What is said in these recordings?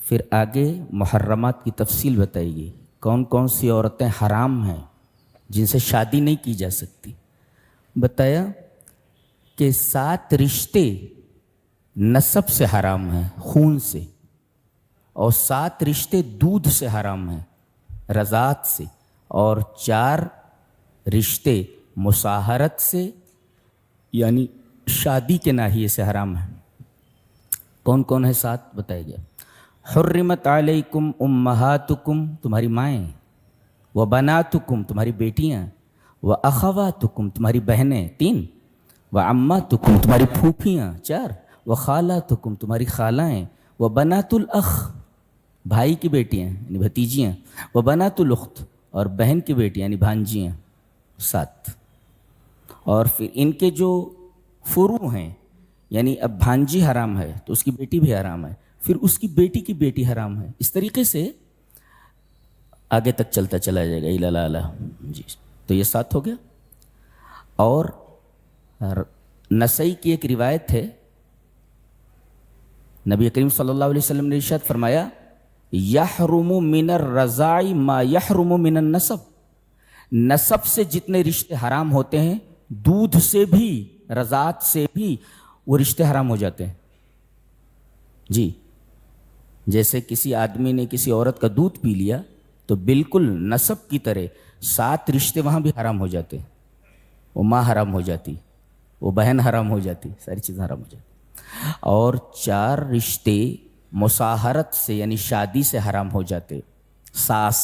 پھر آگے محرمات کی تفصیل بتائی گئی، کون کون سی عورتیں حرام ہیں جن سے شادی نہیں کی جا سکتی۔ بتایا کہ 7 رشتے نسب سے حرام ہیں، خون سے، اور 7 رشتے دودھ سے حرام ہیں، رضاعت سے، اور 4 رشتے مصاہرت سے یعنی شادی کے ناحیے سے حرام ہیں۔ کون کون ہے 7 بتایا گیا۔ حرمت علیکم امہاتکم تمہاری مائیں، وبناتکم تمہاری بیٹیاں، واخواتکم تمہاری بہنیں 3، وعماتکم تمہاری پھوپھیاں 4، وخالاتکم تمہاری خالائیں، وبنات الاخ بھائی کی بیٹیاں یعنی بھتیجیاں، وبنات الاخت اور بہن کی بیٹیاں یعنی بھانجیاں 7۔ اور پھر ان کے جو فروع ہیں، یعنی اب بھانجی حرام ہے تو اس کی بیٹی بھی حرام ہے، پھر اس کی بیٹی کی بیٹی حرام ہے، اس طریقے سے آگے تک چلتا چلا جائے گا الی الاعلی۔ جی تو یہ 7 ہو گیا۔ اور نسائی کی ایک روایت ہے، نبی کریم صلی اللہ علیہ وسلم نے ارشاد فرمایا یحرم من الرضاع ما یحرم من النسب، نسب سے جتنے رشتے حرام ہوتے ہیں دودھ سے بھی، رضاعت سے بھی وہ رشتے حرام ہو جاتے ہیں۔ جی جیسے کسی آدمی نے کسی عورت کا دودھ پی لیا تو بالکل نسب کی طرح 7 رشتے وہاں بھی حرام ہو جاتے ہیں، وہ ماں حرام ہو جاتی، وہ بہن حرام ہو جاتی، ساری چیزیں حرام ہو جاتی، اور 4 رشتے مصاہرت سے یعنی شادی سے حرام ہو جاتے، ساس،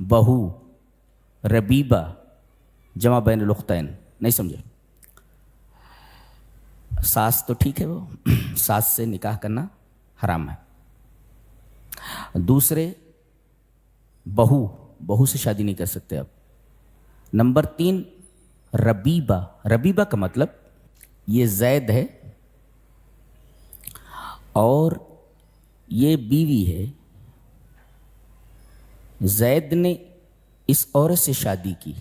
بہو، ربیبہ جمع بین الاختین، نہیں سمجھے؟ ساس تو ٹھیک ہے، وہ ساس سے نکاح کرنا حرام ہے۔ دوسرے بہو سے شادی نہیں کر سکتے آپ۔ نمبر 3 ربیبہ، ربیبہ کا مطلب یہ زید ہے اور یہ بیوی ہے، زید نے اس عورت سے شادی کی،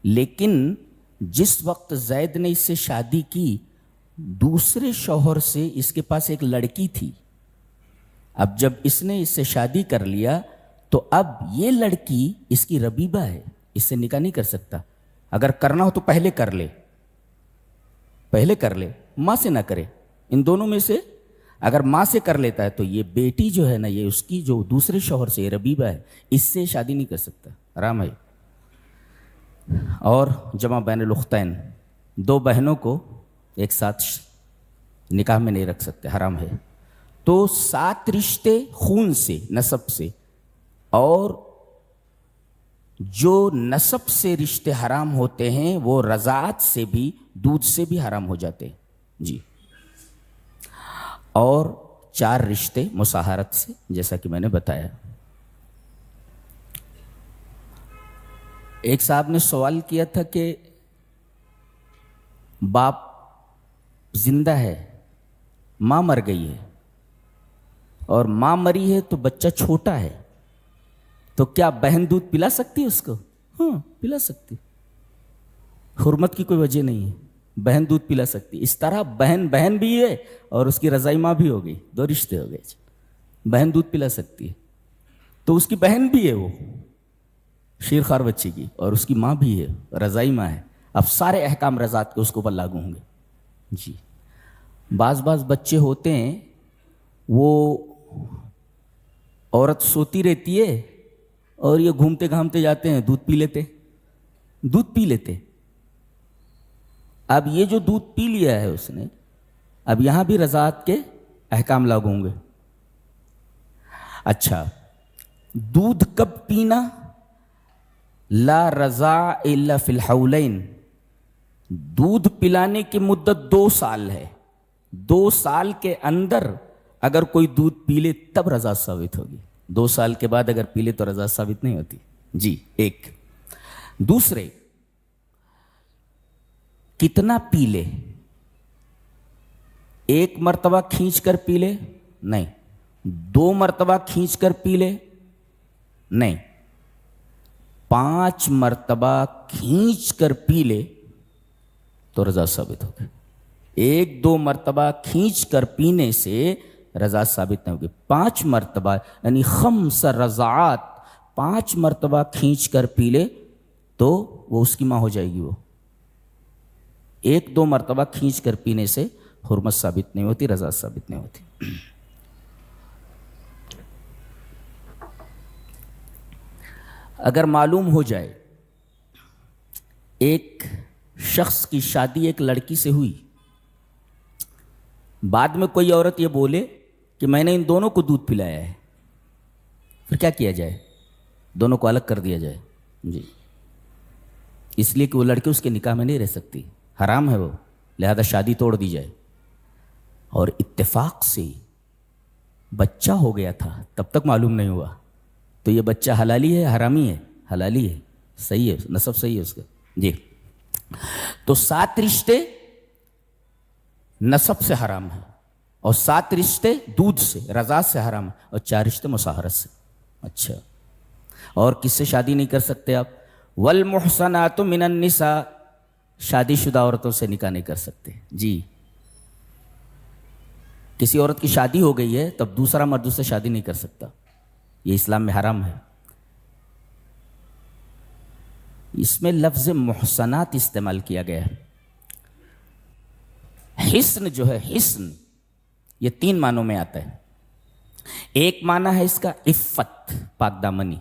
لیکن جس وقت زید نے اس سے شادی کی دوسرے شوہر سے اس کے پاس ایک لڑکی تھی، اب جب اس نے اس سے شادی کر لیا تو اب یہ لڑکی اس کی ربیبہ ہے، اس سے نکاح نہیں کر سکتا۔ اگر کرنا ہو تو پہلے کر لے، ماں سے نہ کرے، ان دونوں میں سے اگر ماں سے کر لیتا ہے تو یہ بیٹی جو ہے نا، یہ اس کی جو دوسرے شوہر سے یہ ربیبہ ہے، اس سے شادی نہیں کر سکتا، حرام ہے۔ اور جمع بین الاختین 2 بہنوں کو ایک ساتھ نکاح میں نہیں رکھ سکتے، حرام ہے۔ تو 7 رشتے خون سے، نسب سے، اور جو نسب سے رشتے حرام ہوتے ہیں وہ رضاعت سے بھی، دودھ سے بھی حرام ہو جاتے ہیں۔ جی اور 4 رشتے مصاہرت سے، جیسا کہ میں نے بتایا۔ ایک صاحب نے سوال کیا تھا کہ باپ زندہ ہے، ماں مر گئی ہے، اور ماں مری ہے تو بچہ چھوٹا ہے، تو کیا بہن دودھ پلا سکتی ہے اس کو؟ ہاں پلا سکتی، حرمت کی کوئی وجہ نہیں ہے، بہن دودھ پلا سکتی۔ اس طرح بہن بھی ہے اور اس کی رضائی ماں بھی ہو گئی، 2 رشتے ہو گئے، بہن دودھ پلا سکتی ہے تو اس کی بہن بھی ہے، وہ شیر خوار بچے کی، اور اس کی ماں بھی ہے، رضائی ماں ہے۔ اب سارے احکام رضاعت کے اس کے اوپر لاگو ہوں گے۔ جی بعض بچے ہوتے ہیں، وہ عورت سوتی رہتی ہے اور یہ گھومتے گھامتے جاتے ہیں، دودھ پی لیتے۔ اب یہ جو دودھ پی لیا ہے اس نے، اب یہاں بھی رضاعت کے احکام لاگو ہوں گے۔ اچھا، دودھ کب پینا؟ لا رضاع الا فی الحولین، دودھ پلانے کی مدت 2 سال ہے، 2 سال کے اندر اگر کوئی دودھ پی لے تب رضاعت ثابت ہوگی، 2 سال کے بعد اگر پی لے تو رضاعت ثابت نہیں ہوتی۔ جی ایک۔ دوسرے کتنا پی لے؟ 1 مرتبہ کھینچ کر پی لے؟ نہیں۔ 2 مرتبہ کھینچ کر پی لے؟ نہیں۔ 5 مرتبہ کھینچ کر پی لے تو رضاعت ثابت ہوگی۔ 1-2 مرتبہ کھینچ کر پینے سے رضاعت ثابت نہیں ہوگی. 5 مرتبہ یعنی 5 رضاعات، 5 مرتبہ کھینچ کر پی لے تو وہ اس کی ماں ہو جائے گی. وہ 1-2 مرتبہ کھینچ کر پینے سے حرمت ثابت نہیں ہوتی، رضاعت ثابت نہیں ہوتی. اگر معلوم ہو جائے ایک شخص کی شادی ایک لڑکی سے ہوئی، بعد میں کوئی عورت یہ بولے کہ میں نے ان دونوں کو دودھ پلایا ہے، پھر کیا کیا جائے؟ دونوں کو الگ کر دیا جائے. جی، اس لیے کہ وہ لڑکی اس کے نکاح میں نہیں رہ سکتی، حرام ہے وہ، لہذا شادی توڑ دی جائے. اور اتفاق سے بچہ ہو گیا تھا تب تک معلوم نہیں ہوا، تو یہ بچہ حلالی ہے حرامی ہے؟ حلالی ہے، صحیح ہے، نسب صحیح ہے اس کا. جی، تو 7 رشتے نسب سے حرام ہیں، اور 7 رشتے دودھ سے، رضاعت سے حرام ہیں، اور 4 رشتے مصاہرت سے. اچھا، اور کس سے شادی نہیں کر سکتے آپ؟ والمحصنات من النساء، شادی شدہ عورتوں سے نکاح نہیں کر سکتے. جی، کسی عورت کی شادی ہو گئی ہے تب دوسرا مرد اس سے شادی نہیں کر سکتا، یہ اسلام میں حرام ہے. اس میں لفظ محصنات استعمال کیا گیا ہے. حسن جو ہے، حسن یہ 3 معنوں میں آتا ہے. ایک معنی ہے اس کا عفت، پاک دامنی.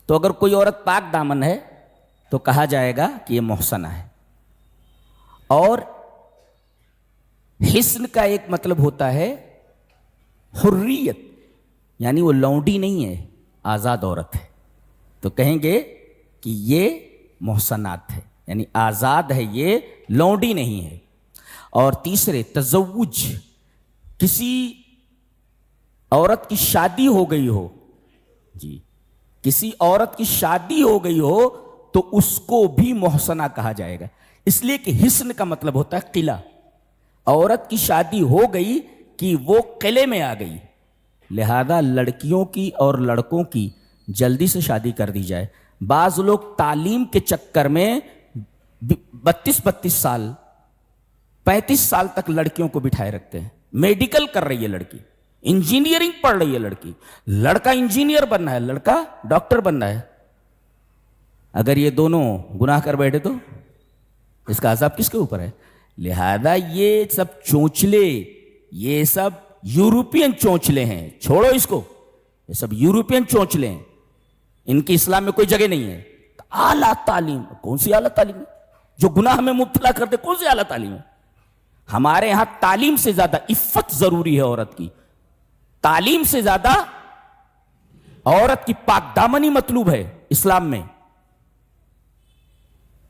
تو اگر کوئی عورت پاک دامن ہے تو کہا جائے گا کہ یہ محسنہ ہے. اور حسن کا ایک مطلب ہوتا ہے حریت، یعنی وہ لونڈی نہیں ہے، آزاد عورت ہے، تو کہیں گے کہ یہ محسنات ہے، یعنی آزاد ہے، یہ لونڈی نہیں ہے. اور تیسرے تزوج، کسی عورت کی شادی ہو گئی ہو، جی، کسی عورت کی شادی ہو گئی ہو تو اس کو بھی محسنہ کہا جائے گا، اس لیے کہ حسن کا مطلب ہوتا ہے قلعہ. عورت کی شادی ہو گئی کہ وہ قلعے میں آ گئی، لہذا لڑکیوں کی اور لڑکوں کی جلدی سے شادی کر دی جائے. بعض لوگ تعلیم کے چکر میں 32 سال 35 سال تک لڑکیوں کو بٹھائے رکھتے ہیں. میڈیکل کر رہی ہے لڑکی، انجینئرنگ پڑھ رہی ہے لڑکی، لڑکا انجینئر بننا ہے، لڑکا ڈاکٹر بننا ہے. اگر یہ دونوں گناہ کر بیٹھے تو اس کا عذاب کس کے اوپر ہے؟ لہذا یہ سب چونچلے، یہ سب یورپین چونچلے ہیں، چھوڑو اس کو، یہ سب یورپین چونچلے ہیں، ان کی اسلام میں کوئی جگہ نہیں ہے. اعلیٰ تعلیم، کون سی اعلیٰ تعلیم ہے جو گناہ میں مبتلا کر دے؟ کون سی اعلیٰ تعلیم ہے؟ ہمارے یہاں تعلیم سے زیادہ عفت ضروری ہے عورت کی، تعلیم سے زیادہ عورت کی پاک دامنی مطلوب ہے اسلام میں.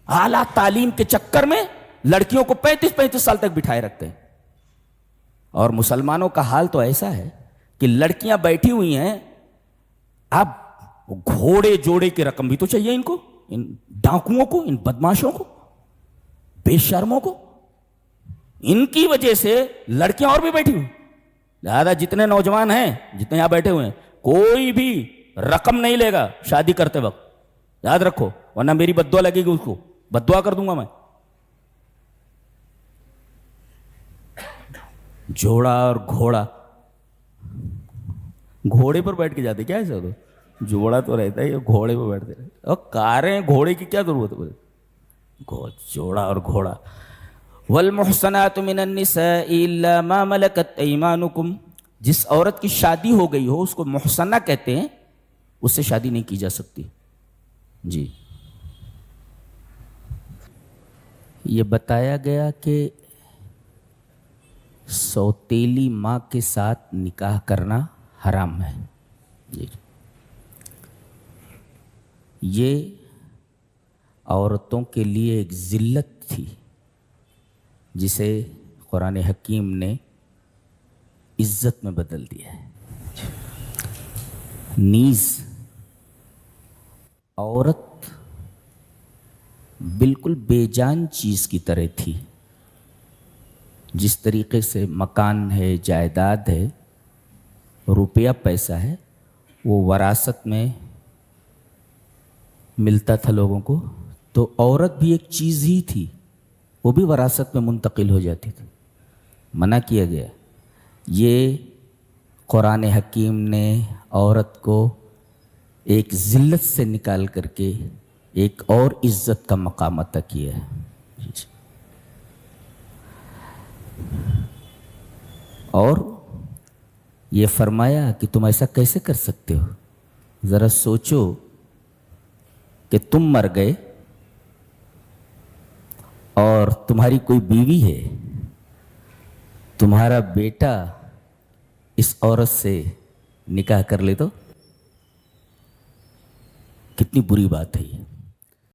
اعلیٰ تعلیم کے چکر میں لڑکیوں کو 35 سال تک بٹھائے رکھتے ہیں. اور مسلمانوں کا حال تو ایسا ہے کہ لڑکیاں بیٹھی ہوئی ہیں، اب گھوڑے جوڑے کی رقم بھی تو چاہیے ان کو، ان ڈاکوؤں کو، ان بدماشوں کو، بے شرموں کو. ان کی وجہ سے لڑکیاں اور بھی بیٹھی ہوئی. لہذا جتنے نوجوان ہیں، جتنے یہاں بیٹھے ہوئے ہیں، کوئی بھی رقم نہیں لے گا شادی کرتے وقت، یاد رکھو، ورنہ میری بددعا لگے گی، اس کو بددعا کر دوں گا میں. جوڑا اور گھوڑا، گھوڑے پر بیٹھ کے جاتے کیا ایسا؟ تو جوڑا تو رہتا ہے، یہ گھوڑے پر بیٹھتے رہتے. اور کاریں گھوڑے کی کیا ضرورت ہے؟ جوڑا اور گھوڑا. والمحصنات من النساء الا ما ملكت ايمانكم، جس عورت کی شادی ہو گئی ہو اس کو محصنہ کہتے ہیں، اس سے شادی نہیں کی جا سکتی. جی، یہ بتایا گیا کہ سوتیلی ماں کے ساتھ نکاح کرنا حرام ہے. جی، یہ عورتوں کے لیے ایک ذلت تھی جسے قرآن حکیم نے عزت میں بدل دیا ہے. نیز عورت بالکل بے جان چیز کی طرح تھی. جس طریقے سے مکان ہے، جائیداد ہے، روپیہ پیسہ ہے، وہ وراثت میں ملتا تھا لوگوں کو، تو عورت بھی ایک چیز ہی تھی، وہ بھی وراثت میں منتقل ہو جاتی تھی. منع کیا گیا. یہ قرآن حکیم نے عورت کو ایک ذلت سے نکال کر کے ایک اور عزت کا مقام عطا کیا ہے. اور یہ فرمایا کہ تم ایسا کیسے کر سکتے ہو؟ ذرا سوچو کہ تم مر گئے اور تمہاری کوئی بیوی ہے، تمہارا بیٹا اس عورت سے نکاح کر لے تو کتنی بری بات ہے یہ.